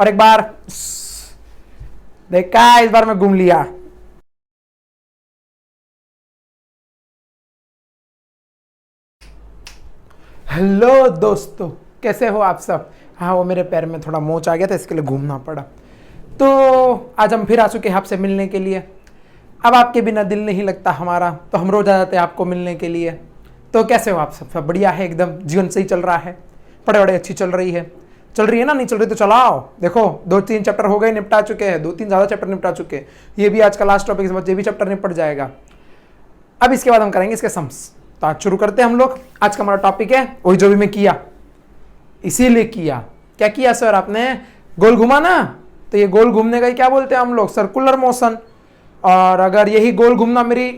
और एक बार देखा, इस बार मैं घूम लिया। हेलो दोस्तों, कैसे हो आप सब। हाँ, वो मेरे पैर में थोड़ा मोच आ गया था, इसके लिए घूमना पड़ा। तो आज हम फिर आ चुके हैं आपसे मिलने के लिए। अब आपके बिना दिल नहीं लगता हमारा, तो हम रोज आ जाते हैं आपको मिलने के लिए। तो कैसे हो आप सब। सब बढ़िया है एकदम, जीवन सही चल रहा है, पढ़ाई अच्छी चल रही है ना। नहीं चल रही तो चलाओ। देखो 2-3 चैप्टर हो गए, निपटा चुके हैं, 2-3 ज़्यादा चैप्टर निपटा चुके हैं। ये भी आज का लास्ट टॉपिक, इस बार ये भी चैप्टर निपट जाएगा। अब इसके बाद हम करेंगे इसके सम्स। तो आज शुरू करते हैं हम लोग। आज का हमारा टॉपिक है वही जो भी मैं किया, इसीलिए किया। क्या किया सर आपने, गोल घुमा ना। तो ये गोल घूमने का ही क्या बोलते हैं हम लोग, सर्कुलर मोशन। और अगर यही गोल घूमना मेरी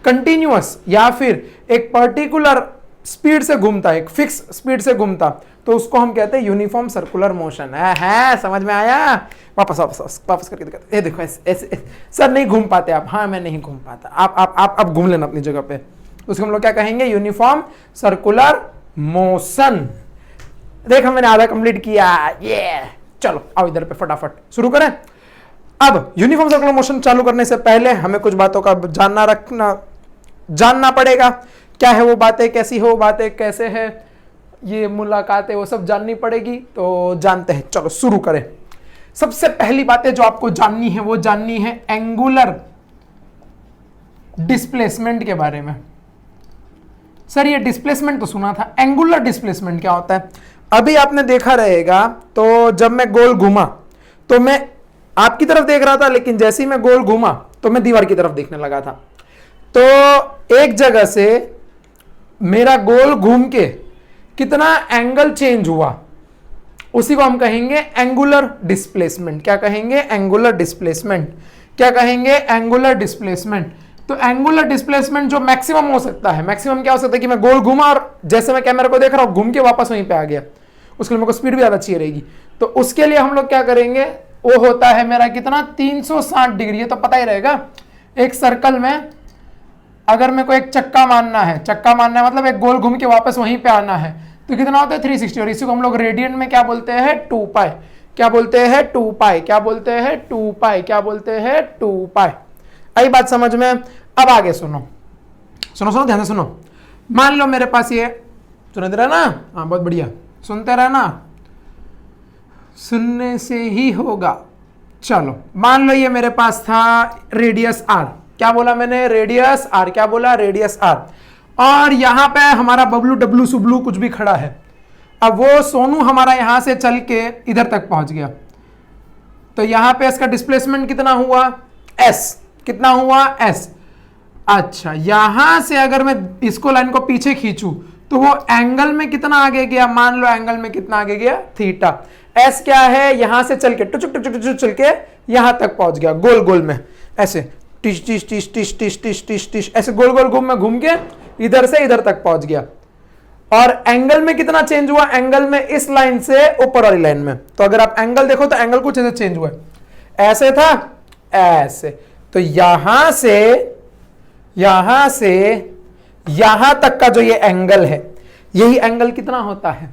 कंटिन्यूअस या फिर एक पर्टिकुलर स्पीड से घूमता, एक फिक्स स्पीड से घूमता, तो उसको हम कहते हैं यूनिफॉर्म सर्कुलर मोशन है। समझ में आया। वापस वापस वापस वापस करके दिखाते। ये देखो ऐसे सर नहीं घूम पाते आप। हाँ, मैं नहीं घूम पाता। आप घूम लेना अपनी जगह पे। उसको हम लोग क्या कहेंगे, यूनिफॉर्म सर्कुलर मोशन। देखो मैंने आधा कंप्लीट किया। ये चलो आओ इधर पे फटाफट शुरू करें। अब यूनिफॉर्म सर्कुलर मोशन चालू करने से पहले हमें कुछ बातों का जानना पड़ेगा। क्या है वो बातें, कैसी हो बातें, कैसे है ये मुलाकातें, वो सब जाननी पड़ेगी। तो जानते हैं, चलो शुरू करें। सबसे पहली बातें जो आपको जाननी है वो जाननी है एंगुलर डिस्प्लेसमेंट के बारे में। सर ये डिस्प्लेसमेंट तो सुना था, एंगुलर डिस्प्लेसमेंट क्या होता है। अभी आपने देखा रहेगा, तो जब मैं गोल घूमा तो मैं आपकी तरफ देख रहा था, लेकिन जैसे ही मैं गोल घूमा तो मैं दीवार की तरफ देखने लगा था। तो एक जगह से मेरा गोल घूम के कितना एंगल चेंज हुआ, उसी को हम कहेंगे एंगुलर डिस्प्लेसमेंट। क्या कहेंगे, एंगुलर डिस्प्लेसमेंट। क्या कहेंगे, एंगुलर डिस्प्लेसमेंट। तो एंगुलर डिस्प्लेसमेंट जो मैक्सिमम हो सकता है, मैक्सिमम क्या हो सकता है कि मैं गोल घूमा और जैसे मैं कैमरा को देख रहा हूं घूम के वापस वहीं पे आ गया। उसके लिए मेरे को स्पीड भी ज्यादा चाहिए रहेगी। तो उसके लिए हम लोग क्या करेंगे, वो होता है मेरा कितना, 360 डिग्री। ये तो पता ही रहेगा। एक सर्कल में अगर मेरे को एक चक्का मारना है, मतलब एक गोल घूम के वापस वहीं पे आना है, तो कितना होता है 360। और इसी को हम लोग रेडियन में क्या बोलते हैं, 2 पाई। क्या बोलते हैं, 2 पाई। क्या बोलते हैं, 2 पाई। क्या बोलते हैं, 2 पाई। आई बात समझ में। अब आगे सुनो सुनो ध्यान से सुनो। मान लो मेरे पास ये, सुनते रहना। हाँ बहुत बढ़िया, सुनते रहना, सुनने से ही होगा। चलो मान लो ये मेरे पास था रेडियस आर। क्या बोला मैंने, रेडियस आर। क्या बोला, रेडियस आर। और यहां पे हमारा बबलू डब्लू सुबलू कुछ भी खड़ा है। अब वो सोनू हमारा यहां से चल के इधर तक पहुंच गया, तो यहां पे इसका डिस्प्लेसमेंट कितना हुआ, एस। कितना हुआ, एस। अच्छा, यहां से अगर मैं इसको लाइन को पीछे खींचूं तो वो एंगल में कितना आगे गया, मान लो एंगल में कितना आगे गया, थीटा। एस क्या है, यहां से चल के टुचुक टुचुक टुचुक चल के यहां तक पहुंच गया, गोल गोल में ऐसे टिश टिश टिश टिश टिश टिश टिश टिश ऐसे गोल गोल घूम के इधर से इधर तक पहुंच गया। और एंगल में कितना चेंज हुआ, एंगल में इस लाइन से ऊपर वाली लाइन में। तो अगर आप एंगल देखो तो एंगल कुछ ऐसे चेंज हुआ है, ऐसे था ऐसे। तो यहां से यहां तक का जो ये एंगल है, यही एंगल कितना होता है,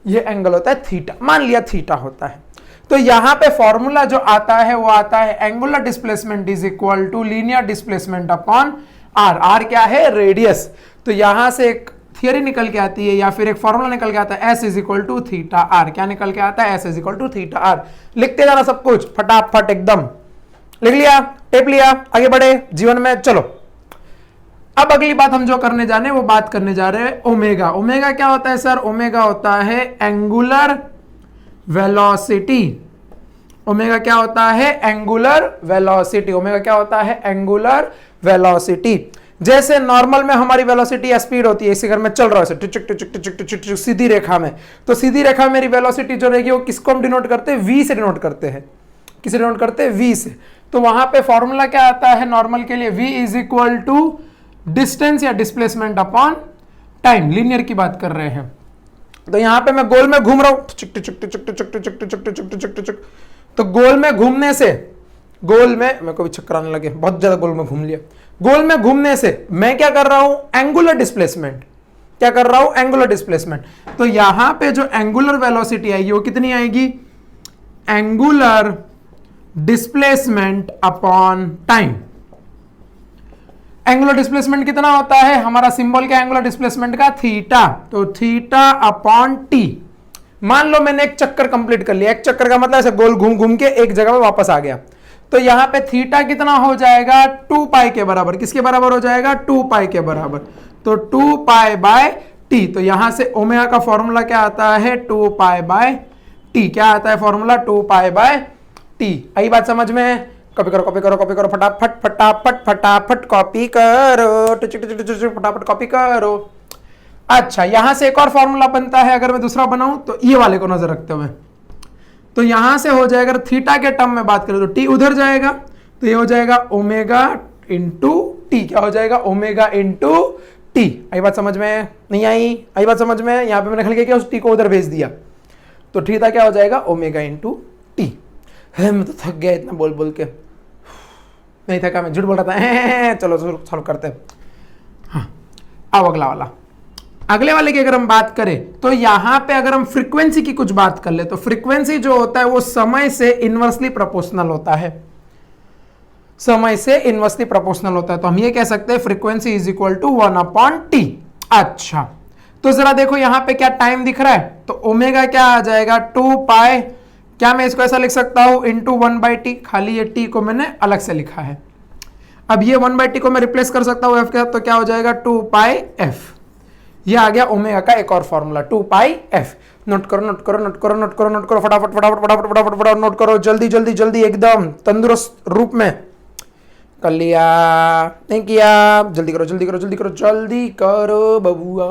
ये एंगल होता है थीटा। मान लिया थीटा होता है। तो यहां पे फॉर्मूला जो आता है वो आता है angular displacement is equal to linear displacement upon R. R क्या है, रेडियस। तो यहां से एक थियरी निकल के आती है या फिर एक फॉर्मूला निकल के आता है, S is equal to theta R. क्या निकल के आता है, S is equal to theta R. लिखते जाना सब कुछ फटाफट एकदम। लिख लिया, टेप लिया, आगे बढ़े जीवन में। चलो अब अगली बात हम जो करने जाने वो बात करने जा रहे हैं ओमेगा। ओमेगा क्या होता है सर, ओमेगा होता है एंगुलर वेलोसिटी। ओमेगा क्या होता है, एंगुलर वेलोसिटी। ओमेगा क्या होता है, एंगुलर वेलोसिटी। जैसे नॉर्मल में हमारी वेलोसिटी या स्पीड होती है, इसी अगर मैं चल रहा हूं टिचक टिचक टिचक टिचक टिचक सीधी रेखा में, तो सीधी रेखा में मेरी वेलोसिटी जो रहेगी वो किसको हम डिनोट करते हैं, वी से डिनोट करते हैं। किसे डिनोट करते हैं, वी से। तो वहां पे फॉर्मूला क्या आता है नॉर्मल के लिए, v is equal to distance या डिस्प्लेसमेंट अपॉन टाइम। लीनियर की बात कर रहे हैं। तो यहां पे मैं गोल में घूम रहा हूं, तो गोल में घूमने से, गोल में मेरे को भी चक्कर आने लगे, बहुत ज्यादा गोल में घूम लिया। गोल में घूमने से मैं क्या कर रहा हूं, एंगुलर डिस्प्लेसमेंट। क्या कर रहा हूं, एंगुलर डिस्प्लेसमेंट। तो यहां पे जो एंगुलर वेलोसिटी आएगी वो कितनी आएगी, angular displacement upon time. Angular displacement कितना होता है, हमारा सिंबल क्या एंगुलर डिस्प्लेसमेंट का, थीटा, तो थीटा अपॉन टी। मान लो मैंने एक चक्कर कंप्लीट कर लिया, एक चक्कर का मतलब ऐसे गोल घूम घूम के एक जगह पे वापस आ गया, तो यहां पे थीटा कितना हो जाएगा, 2 पाई के बराबर। किसके बराबर हो जाएगा, 2 पाई के बराबर, तो 2 पाई बाय टी। तो यहां से ओमेगा का फॉर्मूला क्या आता है, 2 पाई बाय टी। क्या आता है फॉर्मूला, 2 पाई बाय टी। आई बात समझ में, कॉपी करो कॉपी करो कॉपी करो, फटाफट फटाफट फटाफट कॉपी करो, फटाफट कॉपी करो। अच्छा, यहां से एक और फॉर्मूला बनता है, अगर मैं दूसरा बनाऊं तो ये वाले को नजर रखते हुए, तो यहां से हो जाएगा, अगर थीटा के टर्म में बात करें तो टी उधर जाएगा, तो ये हो जाएगा ओमेगा इंटू टी। क्या हो जाएगा, ओमेगा इंटू टी। आई बात समझ में, नहीं आई, आई बात समझ में। यहां पे मैंने खल के उस टी को उधर भेज दिया, तो थीटा क्या हो जाएगा, ओमेगा इंटू टी। मैं तो थक गया इतना बोल बोल के, नहीं थका, मैं झूठ बोल रहा था। चलो सॉल्व करते हैं। हाँ, अब अगला वाला, अगले वाले की अगर हम बात करें तो यहां पे अगर हम फ्रीक्वेंसी की कुछ बात कर ले, तो फ्रीक्वेंसी जो होता है वो समय से इनवर्सली प्रोपोर्शनल होता है, समय से इनवर्सली प्रोपोर्शनल होता है। तो हम ये कह सकते हैं frequency is equal to 1 upon T. अच्छा, तो जरा देखो यहां पे क्या टाइम दिख रहा है, तो ओमेगा क्या आ जाएगा, 2 पाई, क्या मैं इसको ऐसा लिख सकता हूं, इंटू 1 बाई टी। खाली ये टी को मैंने अलग से लिखा है। अब ये 1 बाई टी को मैं रिप्लेस कर सकता हूं एफ के, तो क्या हो जाएगा, 2 पाई एफ। ये आ गया ओमेगा का एक और फॉर्मूला, 2 पाई एफ। नोट करो नोट करो नोट करो नोट करो नोट करो, फटाफट फटाफट फटाफट फटाफट फटाफट नोट करो, जल्दी जल्दी जल्दी, एकदम तंदुरुस्त रूप में। कर लिया, नहीं किया, जल्दी करो जल्दी करो जल्दी करो जल्दी करो बबुआ।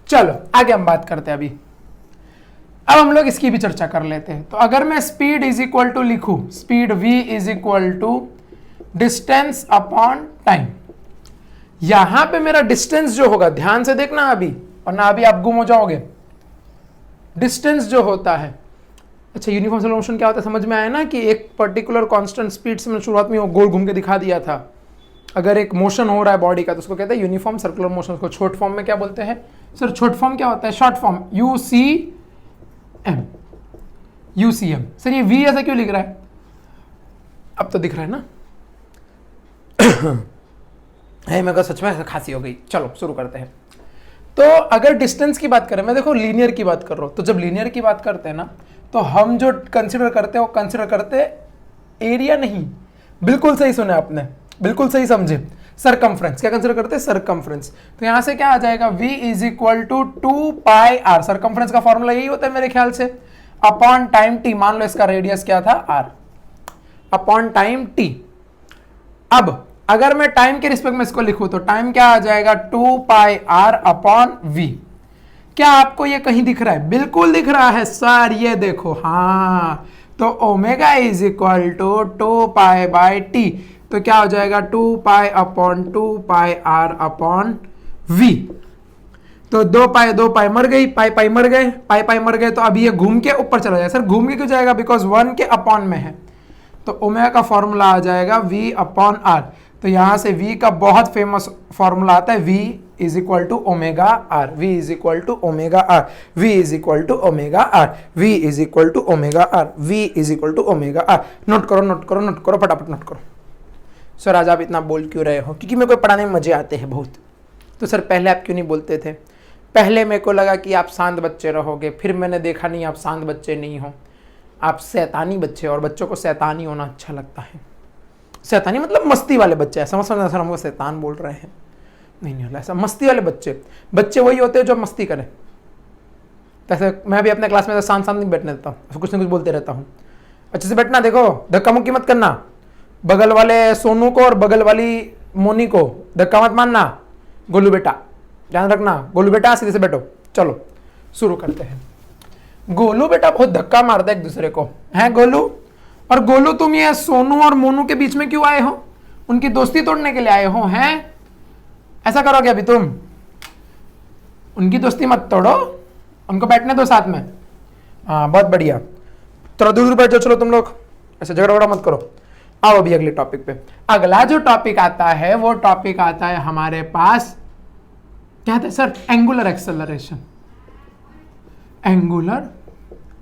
चलो आगे हम बात करते हैं। अभी अब हम लोग इसकी भी चर्चा कर लेते हैं। तो अगर मैं स्पीड इज इक्वल टू लिखूं, speed v is equal to distance upon time, यहां पे मेरा डिस्टेंस जो होगा, ध्यान से देखना अभी, वरना अभी आप गुम हो जाओगे। डिस्टेंस जो होता है, अच्छा यूनिफॉर्म सर्कुलर मोशन क्या होता है समझ में आया ना, कि एक पर्टिकुलर कांस्टेंट स्पीड से मैंने शुरुआत में वो गोल घूम के दिखा दिया था। अगर एक मोशन हो रहा है बॉडी का तो उसको कहते हैं यूनिफॉर्म सर्कुलर मोशन। उसको शॉर्ट फॉर्म में क्या बोलते हैं सर, शॉर्ट फॉर्म क्या होता है, short form UCM, UCM। Sir ये V ऐसा क्यों लिख रहा है, अब तो दिख रहा है ना। है, मेरे को सच में खांसी हो गई। चलो शुरू करते हैं। तो अगर डिस्टेंस की बात करें, मैं देखो लीनियर की बात कर रहा हूं, तो जब लीनियर की बात करते हैं ना, तो हम जो कंसिडर करते हैं वो कंसिडर करते हैं एरिया नहीं। बिल्कुल सही सुने आपने, बिल्कुल सही समझे, सरकमफ्रेंस। क्या कंसिडर करते हैं, सरकमफ्रेंस। तो यहां से क्या आ जाएगा, v is equal to 2 pi R. Circumference का फॉर्मूला यही होता है मेरे ख्याल से, अपॉन टाइम t। मान लो इसका रेडियस क्या था, r, अपॉन टाइम t। अब अगर मैं टाइम के रिस्पेक्ट में इसको लिखूं तो टाइम क्या आ जाएगा, 2 पाई आर अपॉन v। क्या आपको ये कहीं दिख रहा है, बिल्कुल दिख रहा है सर, ये देखो, हाँ। तो omega is equal to 2 pi by T, तो क्या हो जाएगा, 2 pi upon 2 pi R upon v। तो 2 पाई मर गई, पाई पाई मर गए, पाई पाई मर गए, तो अभी ये घूम के ऊपर चला जाएगा। सर घूम के क्यों जाएगा, बिकॉज 1 के अपॉन में है, तो ओमेगा का फॉर्मूला आ जाएगा v अपॉन r। तो यहां से v का बहुत फेमस फॉर्मूला आता है, v is equal to omega R, v is equal to omega R, v is equal to omega R, v is equal to omega R, v is equal to omega R. Note करो note करो note करो, फटाफट note करो। Sir आज आप इतना बोल क्यों रहे हो, क्योंकि मेरे को पढ़ाने में मजे आते हैं बहुत। तो सर पहले आप क्यों नहीं बोलते थे, पहले मेरे को लगा कि आप शांत बच्चे रहोगे, फिर मैंने देखा नहीं आप शांत बच्चे नहीं हो, आप शैतानी बच्चे, और बच्चों को शैतानी होना अच्छा लगता है। शैतानी मतलब मस्ती वाले बच्चे, ऐसा मत समझना सर हमको शैतान बोल रहे हैं, नहीं नहीं, ऐसा मस्ती वाले बच्चे, बच्चे वही होते हैं जो मस्ती करें। जैसे मैं भी अपने क्लास में शांत शांत नहीं बैठने देता हूँ, कुछ ना कुछ बोलते रहता हूँ। अच्छे से बैठना, देखो धक्का मुक्की मत करना, बगल वाले सोनू को और बगल वाली मोनी को धक्का मत मारना। गोलू बेटा ध्यान रखना, गोलू बेटा सीधे से बैठो। चलो शुरू करते हैं। गोलू बेटा बहुत धक्का मारता है एक दूसरे को, है गोलू। और गोलू तुम ये सोनू और मोनू के बीच में क्यों आए हो, उनकी दोस्ती तोड़ने के लिए आए हो, हैं? ऐसा करोगे अभी तुम, उनकी दोस्ती मत तोड़ो, उनको बैठने दो साथ में। हाँ बहुत बढ़िया, थोड़ा दूर दूर बैठ जाओ। चलो तुम लोग ऐसे झगड़ा वगड़ा मत करो। आओ अभी अगले टॉपिक पे। अगला जो टॉपिक आता है वो टॉपिक आता है हमारे पास, क्या था sir, angular acceleration. Angular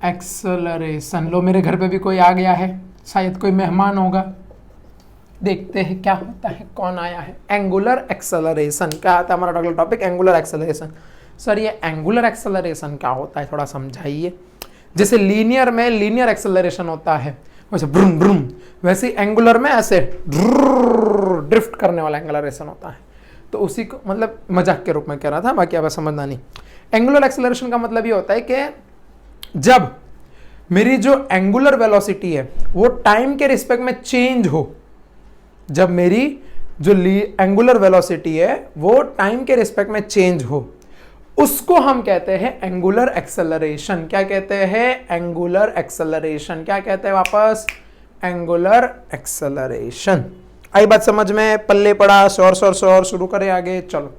acceleration. लो मेरे घर पे भी कोई आ गया है, शायद कोई मेहमान होगा, देखते हैं क्या होता है, कौन आया है। एंगुलर एक्सेलरेशन क्या आता है, हमारा अगला टॉपिक एंगुलर एक्सेलरेशन। सर ये एंगुलर एक्सेलरेशन क्या होता है, थोड़ा समझाइए। जैसे लीनियर में लीनियर एक्सेलरेशन होता है वैसे ब्रूम ब्रूम, वैसे एंगुलर में ऐसे ड्रिफ्ट करने वाला एक्सेलरेशन होता है। तो उसी को मतलब मजाक के रूप में कह रहा था, बाकी अब समझना नहीं। एंगुलर एक्सेलरेशन का मतलब ये होता है कि जब मेरी जो एंगुलर वेलोसिटी है वो टाइम के रिस्पेक्ट में चेंज हो, जब मेरी जो एंगुलर वेलोसिटी है वो टाइम के रिस्पेक्ट में चेंज हो, उसको हम कहते हैं एंगुलर एक्सेलरेशन। क्या कहते हैं, एंगुलर एक्सेलरेशन। क्या कहते हैं वापस, एंगुलर एक्सेलरेशन। आई बात समझ में, पल्ले पड़ा, शोर शुरू करें आगे। चलो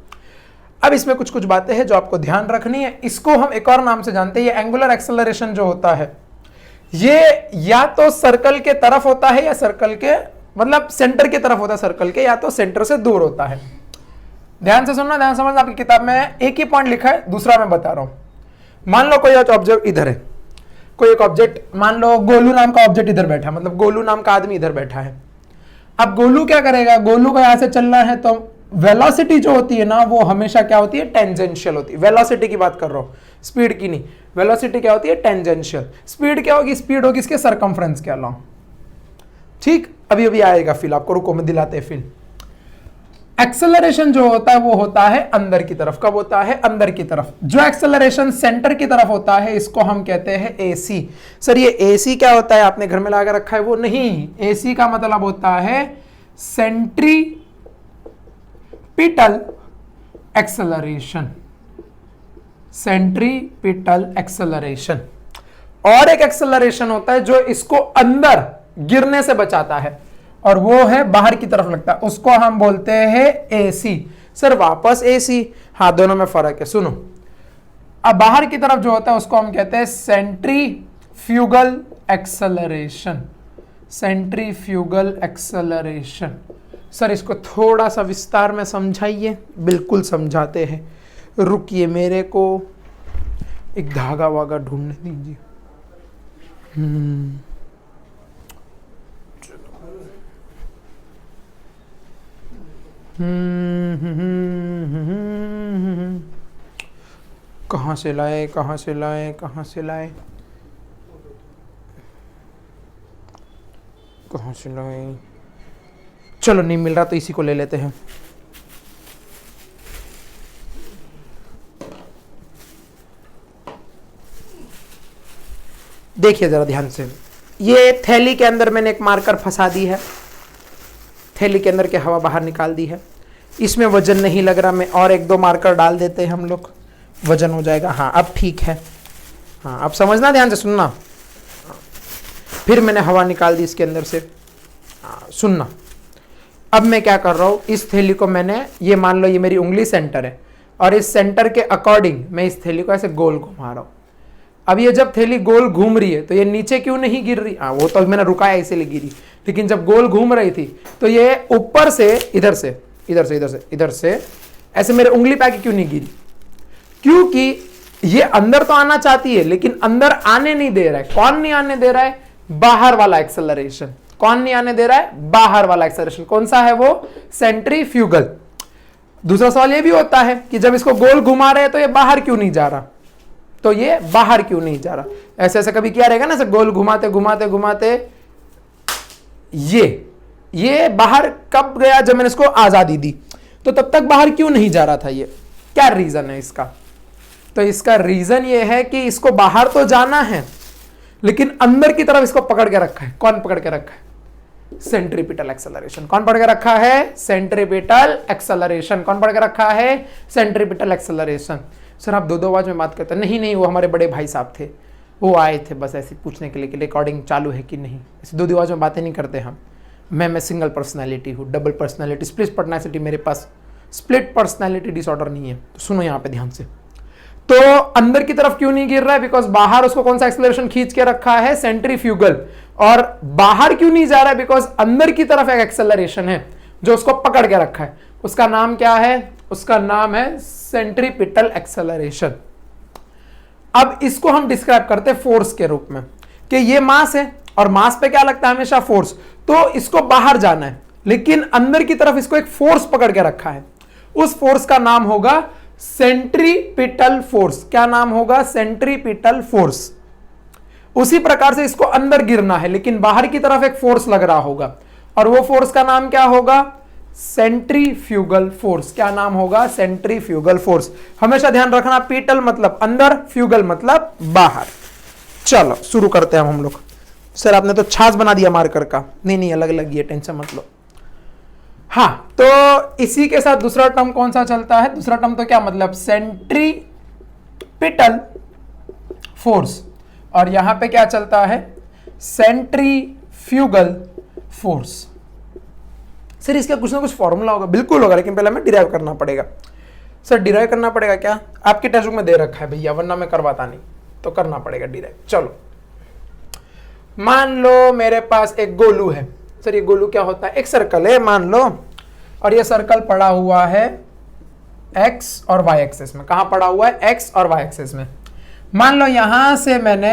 अब इसमें कुछ कुछ बातें हैं जो आपको ध्यान रखनी है। इसको हम एक और नाम से जानते हैं, ये एंगुलर एक्सेलरेशन जो होता है ये या तो सर्कल के तरफ होता है या सर्कल के मतलब सेंटर की तरफ होता है सर्कल के, या तो सेंटर से दूर होता है। ध्यान से सुनना, ध्यान समझना। आपकी किताब में एक ही पॉइंट लिखा है, दूसरा मैं बता रहा हूं। मान लो कोई ऑब्जेक्ट इधर है, कोई एक ऑब्जेक्ट, मान लो गोलू नाम का ऑब्जेक्ट इधर बैठा, मतलब गोलू नाम का आदमी इधर बैठा है। अब गोलू क्या करेगा, गोलू को यहां से चलना है तो वेलोसिटी जो होती है ना वो हमेशा क्या होती है, टेंजेंशियल होती है। वेलोसिटी की बात कर रहा हूं, स्पीड की नहीं। वेलोसिटी क्या होती है, टेंजेंशियल। स्पीड क्या होगी, स्पीड होगी इसके सरकमफ्रेंस के अलावा। ठीक, अभी अभी आएगा फिल, आपको रुको मैं दिलाते हैं फिल। एक्सेलरेशन जो होता है वो होता है अंदर की तरफ। कब होता है, अंदर की तरफ। जो एक्सेलरेशन सेंटर की तरफ होता है इसको हम कहते हैं एसी। सर ये एसी क्या होता है, आपने घर में लाकर रखा है वो नहीं। एसी का मतलब होता है सेंट्रीपिटल एक्सेलरेशन। Centripetal acceleration. और एक एक्सेलरेशन होता है जो इसको अंदर गिरने से बचाता है और वो है बाहर की तरफ लगता है, उसको हम बोलते हैं एसी। सर वापस एसी, हाँ दोनों में फर्क है, सुनो। अब बाहर की तरफ जो होता है उसको हम कहते हैं centrifugal acceleration. Centrifugal acceleration. Sir इसको थोड़ा सा विस्तार में समझाइए। बिल्कुल समझाते हैं, रुकिए मेरे को एक धागा वागा ढूंढने दीजिए। कहाँ से लाए, कहाँ से लाए, कहाँ से लाए, कहाँ से लाए। चलो नहीं मिल रहा तो इसी को ले लेते हैं। देखिए जरा ध्यान से, ये थैली के अंदर मैंने एक मार्कर फंसा दी है, थैली के अंदर के हवा बाहर निकाल दी है। इसमें वजन नहीं लग रहा, मैं और एक दो मार्कर डाल देते हैं हम लोग, वजन हो जाएगा। हाँ अब ठीक है, हाँ अब समझना, ध्यान से सुनना। फिर मैंने हवा निकाल दी इसके अंदर से, हाँ सुनना। अब मैं क्या कर रहा हूँ, इस थैली को मैंने, ये मान लो ये मेरी उंगली सेंटर है और इस सेंटर के अकॉर्डिंग मैं इस थैली को ऐसे गोल घुमा रहा हूँ। अब ये जब थैली गोल घूम रही है तो ये नीचे क्यों नहीं गिर रही, हाँ वो तो मैंने रुकाया इसीलिए गिरी, लेकिन जब गोल घूम रही थी तो ये ऊपर से इधर से इधर से इधर से इधर से ऐसे मेरे उंगली पे आके क्यों नहीं गिरी, क्योंकि ये अंदर तो आना चाहती है लेकिन अंदर आने नहीं दे रहा है। कौन नहीं आने दे रहा है, बाहर वाला एक्सेलरेशन। कौन नहीं आने दे रहा है, बाहर वाला एक्सेलरेशन। कौन सा है वो, सेंट्रीफ्यूगल। दूसरा सवाल ये भी होता है कि जब इसको गोल घुमा रहे हैं तो ये बाहर क्यों नहीं जा रहा, तो ये बाहर क्यों नहीं जा रहा। ऐसे ऐसे कभी क्या रहेगा ना, ऐसे गोल घुमाते घुमाते घुमाते ये बाहर कब गया, जब मैंने इसको आजादी दी, तो तब तक बाहर क्यों नहीं जा रहा था। ये क्या रीजन है इसका, तो इसका रीजन ये है कि इसको बाहर तो जाना है लेकिन अंदर की तरफ इसको पकड़ के रखा है। कौन पकड़ के रखा है, सेंट्रीपिटल एक्सेलरेशन। कौन पकड़ के रखा है, सेंट्रीपिटल एक्सेलरेशन। कौन पकड़ के रखा है, सेंट्रीपिटल एक्सेलरेशन। सर आप दो दो आवाज में बात करते हैं, नहीं नहीं वो हमारे बड़े भाई साहब थे, वो आए थे बस ऐसे पूछने के लिए कि रिकॉर्डिंग चालू है कि नहीं। ऐसे दो दो आवाज में बातें नहीं करते हम। मैं सिंगल पर्सनैलिटी हूँ, डबल पर्सनैलिटी, स्प्लिट पर्सनैलिटी मेरे पास, स्प्लिट पर्सनैलिटी डिसऑर्डर नहीं है। तो सुनो यहाँ पे ध्यान से, तो अंदर की तरफ क्यों नहीं गिर रहा है, बिकॉज बाहर उसको कौन सा एक्सेलरेशन खींच के रखा है, सेंट्रीफ्यूगल। और बाहर क्यों नहीं जा रहा है, बिकॉज अंदर की तरफ एक एक्सेलरेशन है जो उसको पकड़ के रखा है। उसका नाम क्या है, उसका नाम है सेंट्रीपिटल एक्सेलरेशन। अब इसको हम डिस्क्राइब करते हैं फोर्स के रूप में कि ये मास है और मास पे क्या लगता है हमेशा फोर्स, तो इसको बाहर जाना है लेकिन अंदर की तरफ इसको एक फोर्स पकड़ के रखा है, उस फोर्स का नाम होगा सेंट्रीपिटल फोर्स। क्या नाम होगा? Centripetal force. उसी प्रकार से इसको अंदर गिरना है लेकिन बाहर की तरफ एक फोर्स लग रहा होगा और वो फोर्स का नाम क्या होगा? Centrifugal force. क्या नाम होगा? Centrifugal force. हमेशा ध्यान रखना, पीटल मतलब अंदर, फ्यूगल मतलब बाहर। चलो शुरू करते हैं हम लोग। सर आपने तो छाछ बना दिया मार्कर का। नहीं अलग अलग, ये टेंशन मत लो। हाँ, तो इसी के साथ दूसरा टर्म कौन सा चलता है? दूसरा टर्म तो क्या मतलब? Centripetal force. और यहां पे क्या चलता है? Centrifugal force. सर इसका कुछ ना कुछ फॉर्मूला होगा। बिल्कुल होगा, लेकिन पहले हमें डिराइव करना पड़ेगा। सर डिराइव करना पड़ेगा क्या? आपके टेक्स्ट बुक में दे रखा है भैया, वरना मैं करवाता नहीं, तो करना पड़ेगा डिराइव। चलो मान लो मेरे पास एक गोलू है। सर ये गोलू क्या होता है? एक सर्कल है मान लो, और ये सर्कल पड़ा हुआ है एक्स और वाई एक्सिस में। कहां पड़ा हुआ है? एक्स और वाई एक्सिस में। मान लो यहां से मैंने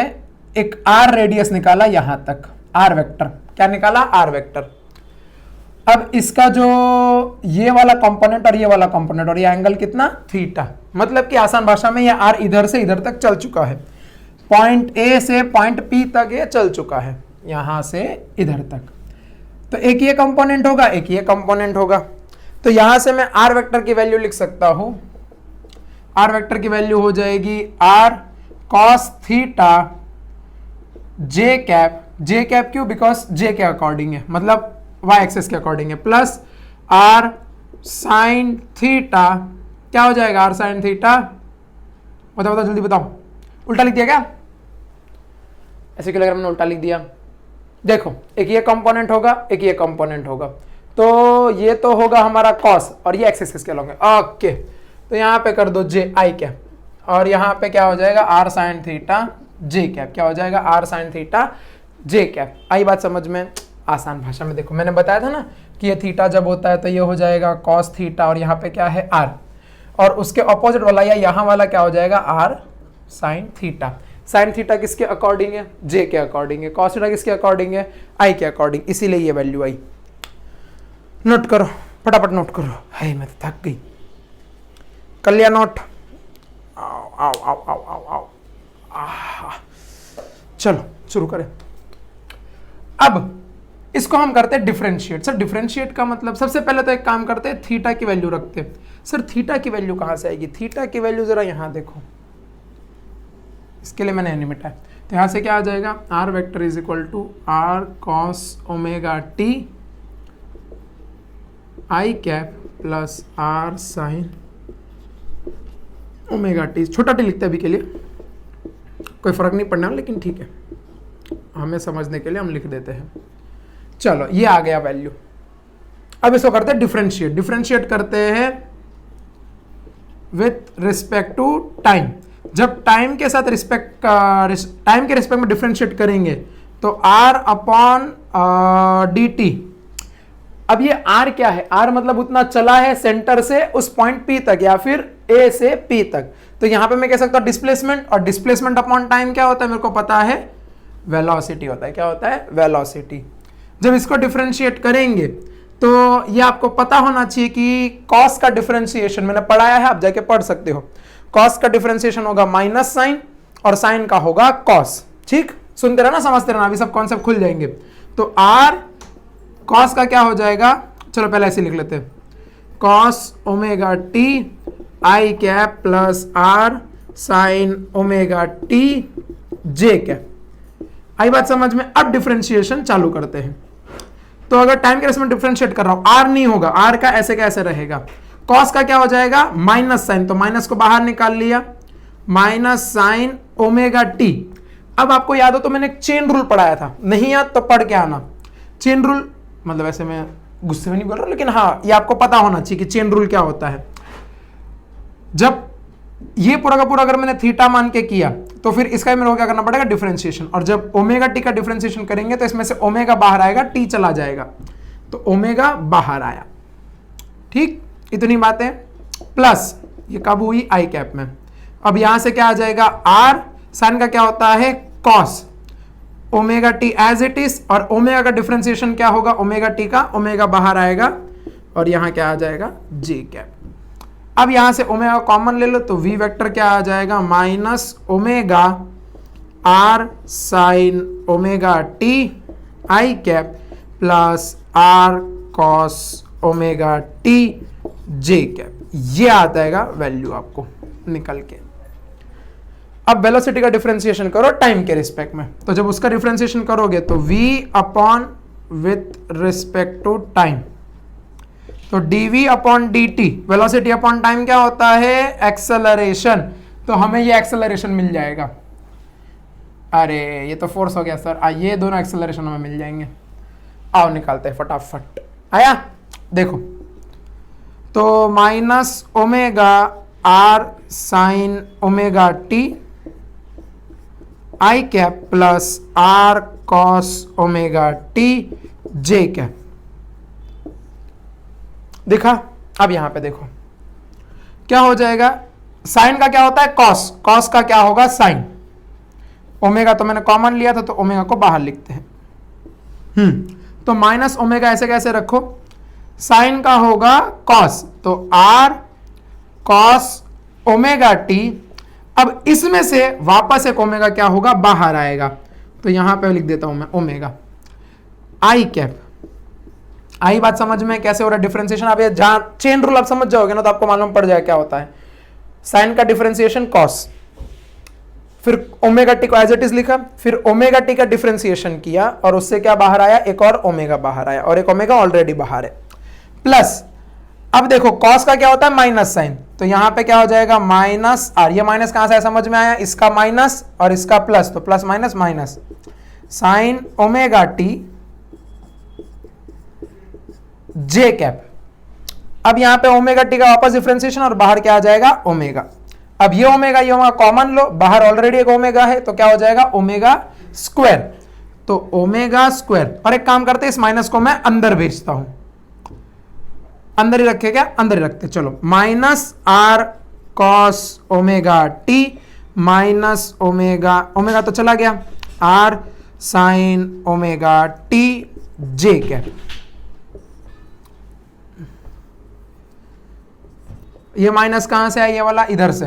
एक आर रेडियस निकाला यहां तक, आर वेक्टर। क्या निकाला? R vector. अब इसका जो ये वाला कंपोनेंट और ये वाला कंपोनेंट और ये एंगल कितना? थीटा। मतलब कि आसान भाषा में ये आर इधर से इधर तक चल चुका है, पॉइंट ए से पॉइंट पी तक ये चल चुका है, यहां से इधर तक। तो एक ये कंपोनेंट होगा, एक ये कंपोनेंट होगा। तो यहां से मैं आर वेक्टर की वैल्यू लिख सकता हूं। आर वेक्टर की वैल्यू हो जाएगी R cos theta J cap. J cap क्यों? बिकॉज जे के अकॉर्डिंग है, मतलब वाई एक्सिस के अकॉर्डिंग है, प्लस आर साइन थीटा। क्या हो जाएगा? R sine theta. बताओ बताओ जल्दी बताओ। उल्टा लिख दिया क्या? ऐसे क्यों लग रहा है मैंने उल्टा लिख दिया? देखो, एक ये कंपोनेंट होगा, एक ये कंपोनेंट होगा, तो ये तो होगा हमारा कॉस और ये एक्स एक्सिस के होंगे। ओके, तो यहां पे कर दो जे आई कैप, और यहां पे क्या हो जाएगा? R sine theta J cap. क्या हो जाएगा? R sine theta J cap. आई बात समझ में? आसान भाषा में देखो, मैंने बताया था ना कि ये थीटा जब होता है तो ये हो जाएगा कॉस थीटा, और यहाँ पे क्या है? आर, और उसके ऑपोजिट वाला या यहाँ वाला क्या हो जाएगा? R sine theta. Sine theta किसके अकॉर्डिंग है? जे के अकॉर्डिंग है। कॉस थीटा किसके अकॉर्डिंग है? आई के अकॉर्डिंग। इसीलिए ये वैल्यू आई। नोट करो, फटाफट नोट करो। हाय मैं तो थक गई। कर लिया नोट? आओ आओ आओ आओ आओ आओ। चलो शुरू करें। अब इसको हम करते हैं डिफरेंशिएट। सर डिफरेंशिएट का मतलब, सबसे पहले तो एक काम करते हैं, थीटा की वैल्यू रखते हैं। सर थीटा की वैल्यू कहां से आएगी? थीटा की वैल्यू जरा यहां देखो, इसके लिए मैंने नहीं मिटाया। तो यहां से क्या आ जाएगा? R vector is equal to R cos omega T I cap plus R sine omega T. छोटा टी लिखते हैं अभी के लिए, कोई फर्क नहीं पड़ना, लेकिन ठीक है, हमें समझने के लिए हम लिख देते हैं। चलो ये आ गया वैल्यू। अब इसको करते हैं डिफरेंशिएट। डिफरेंशिएट करते हैं विथ रिस्पेक्ट टू टाइम। जब टाइम के साथ टाइम के रिस्पेक्ट में डिफरेंशिएट करेंगे तो r अपॉन dt। अब ये r क्या है? r मतलब उतना चला है सेंटर से उस पॉइंट p तक, या फिर a से p तक। तो यहां पे मैं कह सकता हूं डिस्प्लेसमेंट, और डिस्प्लेसमेंट अपॉन टाइम क्या होता है? मेरे को पता है, वेलोसिटी होता है। क्या होता है? वेलोसिटी। जब इसको डिफरेंशिएट करेंगे तो ये आपको पता होना चाहिए कि कॉस का डिफरेंशिएशन मैंने पढ़ाया है, आप जाके पढ़ सकते हो। कॉस का डिफरेंशिएशन होगा माइनस साइन, और साइन का होगा कॉस। ठीक, सुनते रहना, समझते रहना, अभी सब कॉन्सेप्ट खुल जाएंगे। तो आर कॉस का क्या हो जाएगा? चलो पहले ऐसे लिख लेते हैं, cos omega T I cap plus R sine omega T J cap. आई बात समझ में? अब डिफरेंशिएशन चालू करते हैं। तो अगर टाइम के रेस्पेक्ट में डिफरेंशिएट कर रहा हूं, आर नहीं होगा, आर का ऐसे का ऐसे रहेगा। कॉस का क्या हो जाएगा? माइनस साइन, तो माइनस को बाहर निकाल लिया, माइनस साइन ओमेगा टी। अब आपको याद हो तो मैंने एक चेन रूल पढ़ाया था, नहीं याद तो पढ़ के आना। चेन रूल मतलब ऐसे मैं गुस्से में नहीं बोल रहा, लेकिन हाँ ये आपको पता होना चाहिए कि चेन रूल क्या होता है। जब ये पूरा का पूरा अगर मैंने थीटा मान के किया तो फिर इसका मेरे को क्या करना पड़ेगा? डिफरेंशिएशन। और जब ओमेगा टी का डिफरेंशिएशन करेंगे तो इसमें से ओमेगा बाहर आएगा, टी चला जाएगा, तो ओमेगा बाहर आया। ठीक, इतनी बातें। प्लस ये कब हुई? आई कैप में। अब यहां से क्या आ जाएगा? आर साइन का क्या होता है cos omega T as it is, और ओमेगा का डिफरेंशिएशन क्या होगा ओमेगा टी का, ओमेगा बाहर आएगा और यहां क्या आ जाएगा जे कैप। अब यहां से ओमेगा कॉमन ले लो तो वी वेक्टर क्या आ जाएगा minus omega R sine omega T I cap plus R cos omega T J cap. ये आता है वैल्यू आपको निकल के। अब वेलोसिटी का डिफरेंशिएशन करो टाइम के रिस्पेक्ट में, तो जब उसका डिफरेंशिएशन करोगे तो v upon with respect to time, तो dv upon dt velocity upon time क्या होता है एक्सेलरेशन, तो हमें ये एक्सेलरेशन मिल जाएगा। अरे ये तो फोर्स हो गया सर, ये दोनों एक्सेलरेशन हमें मिल जाएंगे। आओ निकालते हैं फटाफट। आया देखो, तो minus omega R sine omega T I cap plus R cos omega T J cap. दिखा? अब यहां पे देखो क्या हो जाएगा, साइन का क्या होता है कॉस, कॉस का क्या होगा साइन, ओमेगा तो मैंने कॉमन लिया था तो ओमेगा को बाहर लिखते हैं। तो माइनस ओमेगा ऐसे कैसे रखो, साइन का होगा कॉस, तो आर कॉस ओमेगा टी। अब इसमें से वापस एक ओमेगा क्या होगा बाहर आएगा, तो यहां पे लिख देता हूं मैं ओमेगा आई कैप। आई बात समझ में कैसे हो रहा है डिफरेंशिएशन, आप ये जहां चेन रूल आप समझ जाओगे ना तो आपको मालूम पड़ जाएगा क्या होता है। साइन का डिफरेंशिएशन कॉस, फिर ओमेगा टी को एज इट इज लिखा, फिर ओमेगा टी का डिफरेंशिएशन किया और उससे क्या बाहर आया एक और ओमेगा बाहर आया, और एक ओमेगा ऑलरेडी बाहर है, प्लस अब देखो कॉस का क्या होता है माइनस साइन, तो यहां पे क्या हो जाएगा माइनस आर, ये माइनस कहां से आया समझ में आया, इसका माइनस और इसका प्लस, तो plus minus minus sine omega T J cap. अब यहां पे ओमेगा टी का वापस डिफरेंशिएशन और बाहर क्या आ जाएगा ओमेगा। अब ये ओमेगा कॉमन लो, बाहर ऑलरेडी एक ओमेगा है तो क्या हो जाएगा ओमेगा स्क्वायर, तो ओमेगा स्क्वायर। और एक काम करते हैं इस माइनस को मैं अंदर भेजता हूं, अंदर ही रखे क्या, अंदर ही रखते, चलो minus R cos omega T minus omega, omega तो चला गया, R sine omega T J cap. ये माइनस कहां से आया, ये वाला इधर से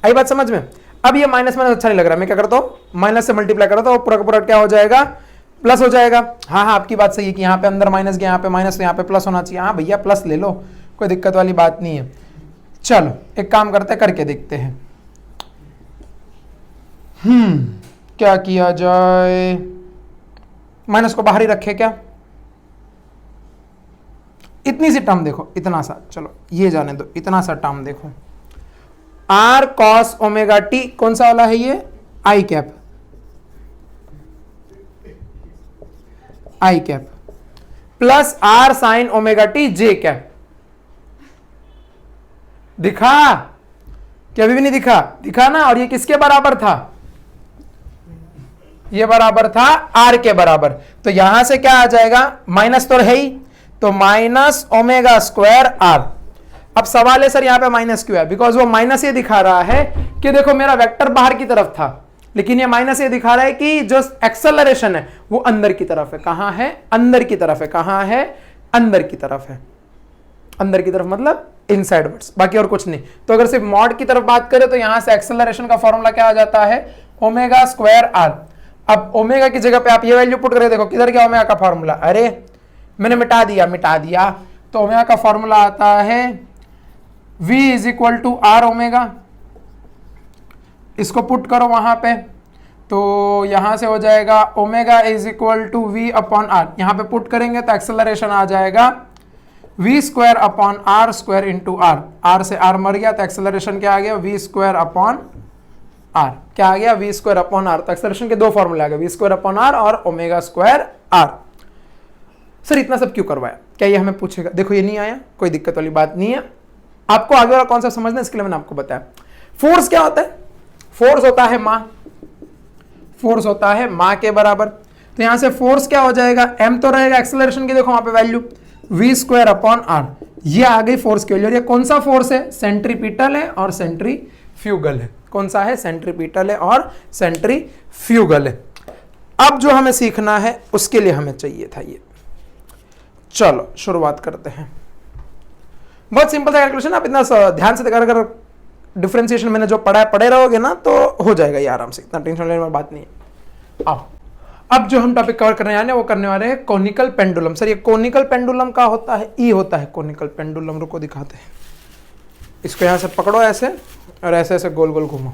आई बात समझ में। अब ये माइनस माइनस अच्छा नहीं लग रहा, मैं क्या करता हूं माइनस से मल्टीप्लाई करता हूं, पूरा का पूरा क्या हो जाएगा प्लस हो जाएगा। हाँ आपकी बात सही है कि यहाँ पे अंदर माइनस गया, यहाँ पे माइनस, तो यहाँ पे प्लस होना चाहिए। हाँ भैया प्लस ले लो, कोई दिक्कत वाली बात नहीं है। चलो एक काम करते हैं, करके देखते हैं। क्या किया जाए, माइनस को बाहर ही रखे क्या, इतनी सी टर्म देखो, इतना सा, चलो ये जाने दो, इतना सा टर्म देखो, आर कॉस ओमेगा टी कौन सा वाला है ये I cap, I cap plus R sine omega T J cap. दिखा क्या, अभी भी नहीं दिखा, दिखा ना। और ये किसके बराबर था, ये बराबर था आर के बराबर, तो यहां से क्या आ जाएगा माइनस तो है ही, तो माइनस ओमेगा स्क्वायर आर। अब सवाल है सर यहां पे माइनस क्यों है, बिकॉज वो माइनस ये दिखा रहा है कि देखो मेरा वेक्टर बाहर की तरफ था, लेकिन ये माइनस ये दिखा रहा है कि जो एक्सेलरेशन है वो अंदर की तरफ है। कहां है, अंदर की तरफ है। कहां है, अंदर की तरफ है। अंदर की तरफ मतलब इनसाइड वर्ड्स, बाकी और कुछ नहीं। तो अगर सिर्फ मॉड की तरफ बात करें तो यहां से एक्सेलरेशन का फॉर्मूला क्या आ जाता है ओमेगा स्क्वायर आर। अब ओमेगा की जगह पे आप ये वैल्यू पुट करें, देखो किधर गया ओमेगा का फॉर्मूला, अरे मैंने मिटा दिया। तो ओमेगा का फॉर्मूला आता है v is equal to R omega, इसको पुट करो वहां पे, तो यहां से हो जाएगा omega is equal to V upon R. यहां पे पुट करेंगे तो एक्सेलरेशन आ जाएगा V square upon R square into R. R से आर मर गया तो एक्सेलरेशन क्या आ गया वी स्क्वायर अपॉन आर। क्या आ गया वी स्क्वायर अपॉन आर। तो एक्सेलरेशन के दो फॉर्मूले आ गए, वी स्क्वायर अपॉन आर और ओमेगा स्क्वायर आर। सर इतना सब क्यों करवाया, क्या ये हमें पूछेगा। देखो ये नहीं आया, कोई दिक्कत वाली बात नहीं है। आपको आगे वाला कॉन्सेप्ट समझना, इसके लिए मैंने आपको बताया। फोर्स क्या होता है, फोर्स होता है मां, फोर्स होता है मां के बराबर। तो यहां से फोर्स क्या हो जाएगा, m तो रहेगा, एक्सेलरेशन की देखो वहां पे value v square upon R. ये आ गई फोर्स की वैल्यू। ये कौन सा फोर्स है, सेंट्रीपिटल है और सेंट्रीफ्यूगल है। कौन सा है, सेंट्रीपिटल है और सेंट्रीफ्यूगल है। अब जो हमें सीखना है उसके लिए हमें चाहिए था ये। चलो शुरुआत करते हैं। बहुत सिंपल सा कैलकुलेशन, आप इतना ध्यान से देखा, अगर डिफरेंशिएशन मैंने जो पढ़ा है पढ़े रहोगे ना तो हो जाएगा ये आराम से, इतना टेंशन लेने वाली बात नहीं है। आओ अब जो हम टॉपिक कवर करने वाले हैं वो करने वाले हैं कोनिकल पेंडुलम। सर ये कोनिकल पेंडुलम का होता है, ई होता है कोनिकल पेंडुलम। रुको दिखाते हैं, इसको यहाँ से पकड़ो ऐसे और ऐसे ऐसे गोल गोल घूमो।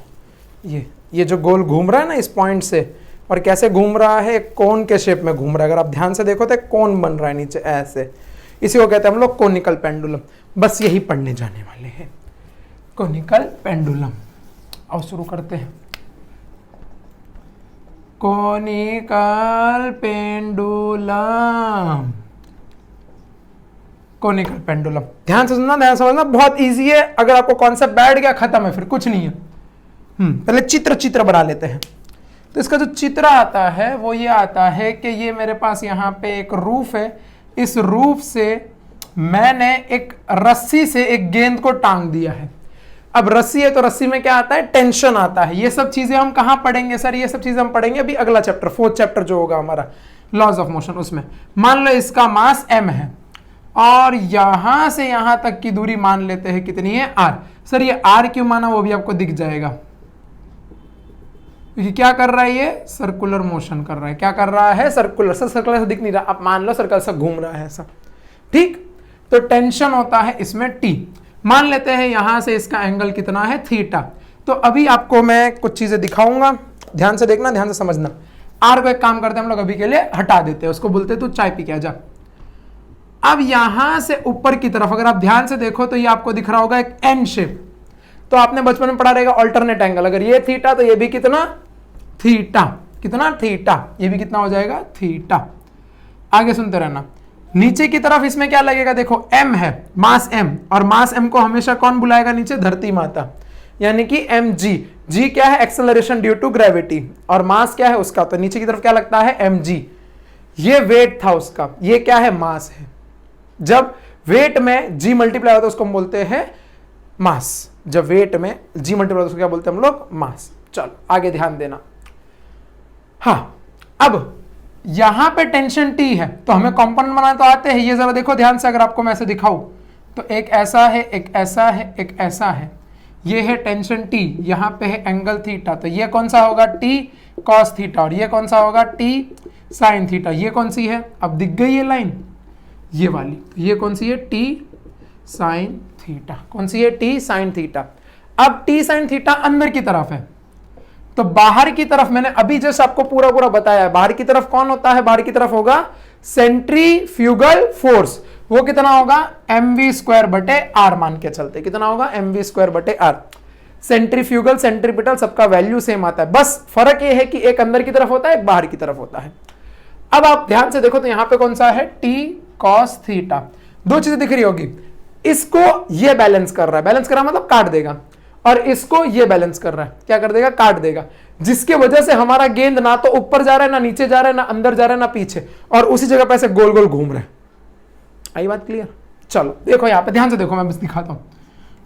ये जो गोल घूम रहा है ना इस पॉइंट से, और कैसे घूम रहा है, कोन के शेप में घूम रहा है। अगर आप ध्यान से देखो तो कोन बन रहा है नीचे ऐसे, इसी को कहते हैं हम लोग कोनिकल पेंडुलम। बस यही पढ़ने जाने वाले हैं, कोनिकल पेंडुलम। आओ शुरू करते हैं। Conical pendulum, conical pendulum. ध्यान से सुनना, ध्यान समझना, बहुत इजी है। अगर आपको कॉन्सेप्ट बैठ गया खत्म है, फिर कुछ नहीं है। पहले चित्र बना लेते हैं। तो इसका जो चित्र आता है वो ये आता है कि ये मेरे पास यहाँ पे एक रूफ है, इस रूफ से मैंने एक रस्सी से एक गेंद को टांग दिया है। अब रस्सी है तो रस्सी में क्या आता है, टेंशन आता है। ये सब चीजें हम कहाँ पढ़ेंगे सर, ये सब चीजें हम पढ़ेंगे अभी अगला चैप्टर, 4th चैप्टर जो होगा हमारा लॉज ऑफ मोशन, उसमें। मान लो इसका मास m है और यहां से यहां तक की दूरी मान लेते हैं कितनी है, r। सर ये r क्यों माना वो भी आपको दिख जाएगा, क्योंकि क्या कर रहा है ये, सर्कुलर मोशन कर रहा है। क्या कर रहा है, सर्कुलर। सर सर्कुलर से दिख नहीं रहा, आप मान लो सर्कल से घूम रहा है ऐसा, ठीक। तो टेंशन होता है इसमें t। मान लेते हैं यहां से इसका एंगल कितना है, थीटा। तो अभी आपको मैं कुछ चीजें दिखाऊंगा, ध्यान से देखना, ध्यान से समझना। r को एक काम करते हैं हम लोग अभी के लिए हटा देते हैं, उसको बोलते हैं तू चाय पी के आ जा। अब यहां से ऊपर की तरफ अगर आप ध्यान से देखो तो ये आपको दिख रहा होगा एक एन शेप। तो आपने बचपन में पढ़ा रहेगा ऑल्टरनेट एंगल, अगर ये थीटा तो ये भी कितना, थीटा। कितना, थीटा। ये भी कितना हो जाएगा, थीटा। आगे सुनते रहना। नीचे की तरफ इसमें क्या लगेगा, देखो m है, मास m, और मास m को हमेशा कौन बुलाएगा नीचे, धरती माता, यानी कि mg। g क्या है, एक्सेलरेशन ड्यू टू ग्रेविटी, और मास क्या है उसका, तो नीचे की तरफ क्या लगता है, mg। ये वेट था उसका, ये क्या है, मास है। जब वेट में g मल्टीप्लाई होता है उसको हम बोलते हैं मास। जब वेट में g मल्टीप्लाई होता है उसको क्या बोलते हैं हम लोग, मास। चलो आगे ध्यान देना। हाँ, अब यहां पे टेंशन T है तो हमें कंपोनेंट बनाना तो आते हैं। ये जरा देखो ध्यान से, अगर आपको मैं ऐसे दिखाऊं तो एक ऐसा है, एक ऐसा है, एक ऐसा है। ये है टेंशन T, यहां पे है एंगल थीटा, तो ये कौन सा होगा, T cos थीटा, और ये कौन सा होगा, T sin थीटा। ये कौन सी है, अब दिख गई ये लाइन, ये वाली। तो ये कौन सी है, T sin थीटा। कौन सी है, T sin थीटा। अब T sin थीटा अंदर की तरफ है, तो बाहर की तरफ मैंने अभी जस्ट आपको पूरा पूरा बताया है। बाहर की तरफ कौन होता है, बाहर की तरफ होगा सेंट्रीफ्यूगल फोर्स। वो कितना होगा, mv² बटे r मान के चलते। कितना होगा, mv² बटे r। सेंट्रीफ्यूगल सेंट्रीपिटल सबका वैल्यू सेम आता है, बस फर्क ये है कि एक अंदर की तरफ होता है, एक बाहर की तरफ होता है। अब आप ध्यान से देखो तो यहां पे कौन सा है, t cos थीटा। दो चीजें दिख रही होगी, इसको ये बैलेंस कर रहा है, बैलेंस कर रहा है मतलब काट देगा, और इसको ये बैलेंस कर रहा है, क्या कर देगा, काट देगा। जिसके वजह से हमारा गेंद ना तो ऊपर जा रहा है, ना नीचे जा रहा है, ना अंदर जा रहा है, ना पीछे, और उसी जगह पे ऐसे गोल गोल घूम रहे हैं। आई बात क्लियर। चलो देखो यहां पे ध्यान से देखो, मैं बस दिखाता हूं।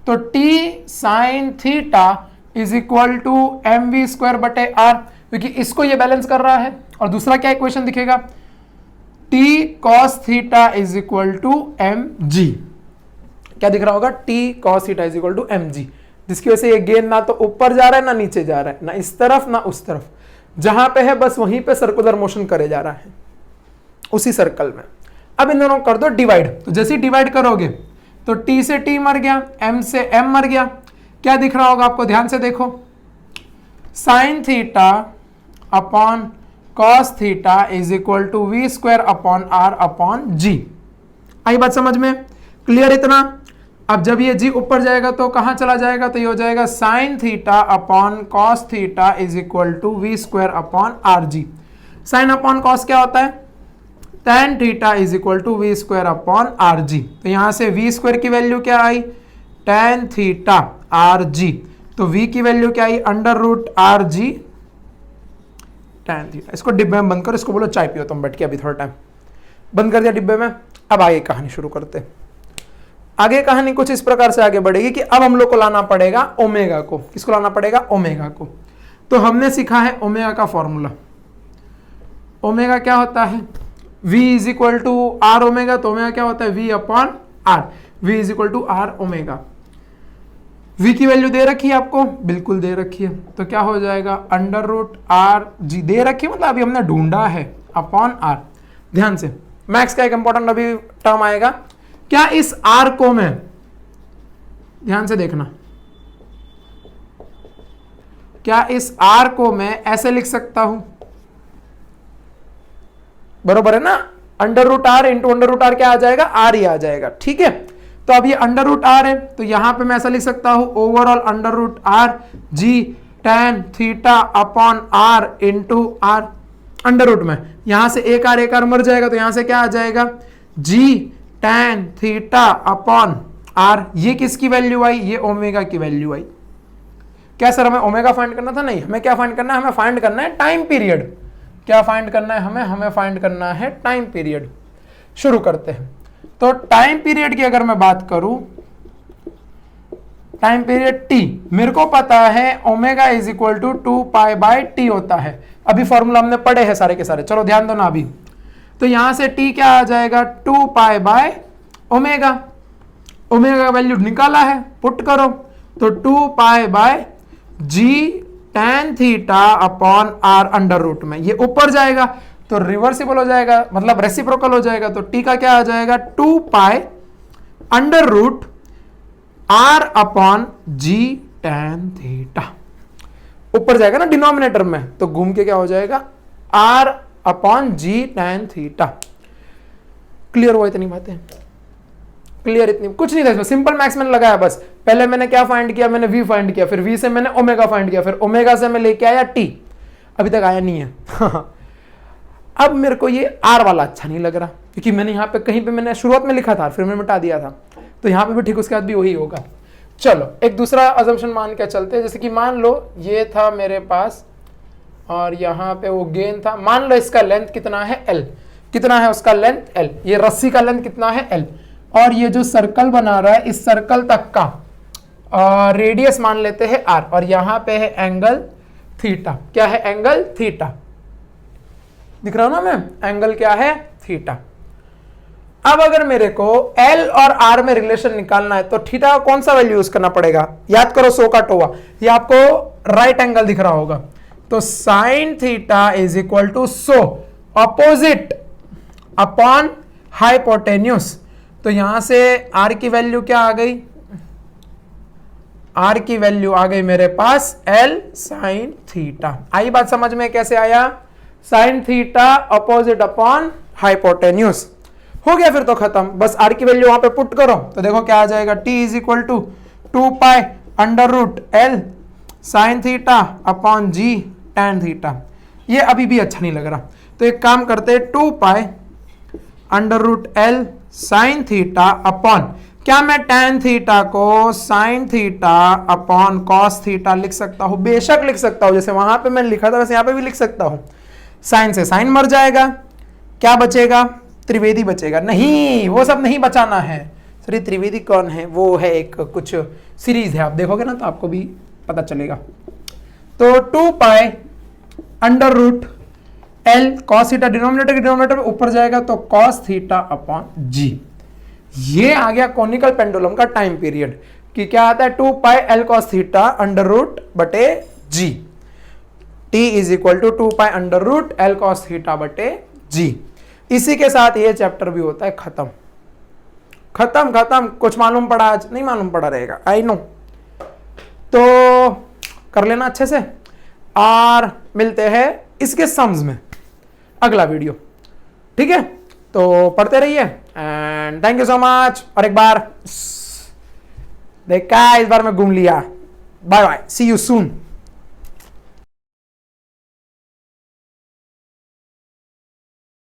तो T sin theta is equal to mv² बटे r, क्योंकि इसको ये बैलेंस कर रहा है। और दूसरा क्या इक्वेशन दिखेगा, T cos theta is equal to mg। क्या दिख रहा होगा, T cos theta is equal to mg, जिसकी वजह से ये गेंद ना तो ऊपर जा रहा है, ना नीचे जा रहा है, ना इस तरफ ना उस तरफ। जहां पे है बस वहीं पे सर्कुलर मोशन करे जा रहा है, उसी सर्कल में। अब इन दोनों कर दो डिवाइड। तो जैसे ही डिवाइड करोगे तो T से T मर गया, M से M मर गया। क्या दिख रहा होगा आपको, ध्यान से देखो, sine theta upon cos theta is equal to v² upon r upon g। आई बात समझ में, क्लियर इतना। अब जब ये g ऊपर जाएगा तो कहां चला जाएगा, तो ये हो जाएगा sine theta upon cos theta is equal to v² upon R G. Sine upon cos क्या होता है, tan theta is equal to v² upon R G. तो यहां से v² की वैल्यू क्या आई, tan थीटा आर जी। तो v की वैल्यू क्या आई, under root R G tan theta. इसको डिब्बे में बंद करो, इसको बोलो चाय पियो तुम बैठ के अभी थोड़ा टाइम। बंद कर दिया डिब्बे में। अब आगे कहानी शुरू करते। आगे कहानी कुछ इस प्रकार से आगे बढ़ेगी कि अब हम लोग को लाना पड़ेगा ओमेगा को। किसको लाना पड़ेगा? ओमेगा को। तो हमने सीखा है ओमेगा का फॉर्मूला। ओमेगा क्या होता है? V is equal to R omega. तो ओमेगा क्या होता है? V upon R. V is equal to R omega. V की वैल्यू दे रखी है आपको? बिल्कुल दे रखी है। तो क्या हो जाएगा? अंडर रूट आर जी दे रखी है, मतलब अभी हमने ढूंढा है, अपॉन आर। ध्यान से, मैक्स का एक इंपॉर्टेंट अभी टर्म आएगा। क्या इस आर को मैं, ध्यान से देखना, क्या इस आर को मैं ऐसे लिख सकता हूं? बरोबर है ना? Under root R into under root R क्या आ जाएगा? आर ही आ जाएगा। ठीक है, तो अब ये अंडर रूट आर है, तो यहां पे मैं ऐसा लिख सकता हूं, overall under root R G tan theta upon R into R. Under root में यहां से एक आर मर जाएगा, तो यहां से क्या आ जाएगा? जी tan थीटा अपॉन आर। ये किसकी वैल्यू आई? ये ओमेगा की वैल्यू आई। क्या सर हमें ओमेगा फाइंड करना था? नहीं, हमें क्या फाइंड करना है? हमें फाइंड करना है टाइम पीरियड। क्या फाइंड करना है हमें? हमें फाइंड करना है टाइम पीरियड। शुरू करते हैं। तो टाइम पीरियड की अगर मैं बात करूं, टाइम पीरियड टी, मेरे को पता है omega is equal to 2 pi by T होता है। अभी फॉर्मूला हमने पढ़े हैं सारे के सारे, चलो ध्यान दो ना अभी। तो यहां से टी क्या आ जाएगा? 2 पाई बाय ओमेगा। ओमेगा का वैल्यू निकाला है, पुट करो, तो 2 pi by G tan theta upon R under root में। ये ऊपर जाएगा तो रिवर्सिबल हो जाएगा, मतलब रेसिप्रोकल हो जाएगा। तो टी का क्या आ जाएगा? 2 pi under root R upon G tan theta. ऊपर जाएगा ना डिनोमिनेटर में, तो घूम के क्या हो जाएगा? R upon G tan theta. Clear हुआ इतनी बातें? क्लियर? इतनी कुछ नहीं था इसमें, सिंपल मैक्स मैंने लगाया बस। पहले मैंने क्या फाइंड किया? मैंने v फाइंड किया, फिर v से मैंने ओमेगा फाइंड किया, फिर ओमेगा से मैं लेके आया t। अभी तक आया नहीं है। अब मेरे को ये r वाला अच्छा नहीं लग रहा, क्योंकि मैंने यहाँ पे कहीं पे मैंने शुरुआत में लिखा था, फिर मैंने मिटा दिया था, तो यहाँ पे भी ठीक उसके बाद भी वही होगा। चलो एक दूसरा अजम्पशन मान के चलते हैं। जैसे कि मान लो ये था मेरे पास और यहाँ पे वो गेंद था। मान लो इसका लेंथ कितना है? l। कितना है उसका लेंथ? l। ये रस्सी का लेंथ कितना है? l। और ये जो सर्कल बना रहा है, इस सर्कल तक का रेडियस मान लेते हैं r, और यहां पे है एंगल थीटा। क्या है? Angle theta. दिख रहा ना मैं? एंगल क्या है? थीटा। अब अगर मेरे को l और r में रिलेशन निकालना है, तो थीटा का कौन सा वैल्यू यूज करना पड़ेगा? याद करो, 100 का टोवा। ये आपको राइट एंगल दिख रहा होगा, तो sine theta is equal to 100 opposite upon hypotenuse. तो यहां से r की वैल्यू क्या आ गई? r की वैल्यू आ गई मेरे पास l साइन थीटा। आई बात समझ में? कैसे आया? Sine theta opposite upon hypotenuse. हो गया फिर तो खत्म, बस r की वैल्यू वहां पे पुट करो, तो देखो क्या आ जाएगा? t is equal to 2 pi under root l sine theta upon G tan theta. ये अभी भी अच्छा नहीं लग रहा, तो एक काम करते हैं, 2 pi under root l sine theta upon, क्या मैं tan थीटा को sine theta upon cos theta लिख सकता हूं? बेशक लिख सकता हूं, जैसे वहां पे मैंने लिखा था वैसे यहां पे भी लिख सकता हूं। साइन से साइन मर जाएगा, क्या बचेगा? त्रिवेदी बचेगा। नहीं, वो सब नहीं बचाना है। सर ये त्रिवेदी कौन है? वो है एक कुछ सीरीज है, आप देखोगे ना तो आपको भी पता चलेगा। तो 2 pi under root L cos theta, denominator के डिनोमिनेटर ऊपर जाएगा, तो कॉस थीटा अपॉन जी। ये आ गया कॉनिकल पेंडुलम का टाइम पीरियड, कि क्या आता है? 2 pi L cos theta under root बटे G. T is equal to 2 pi under root L cos theta बटे जी। इसी के साथ ये चैप्टर भी होता है खत्म। खत्म खत्म। कुछ मालूम पड़ा आज? नहीं मालूम पड़ा रहेगा, आई नो। तो कर लेना अच्छे से, और मिलते हैं इसके सम्स में अगला वीडियो। ठीक है, तो पढ़ते रहिए and thank you so much. और एक बार देखा, इस बार मैं घूम लिया। Bye bye, see you soon.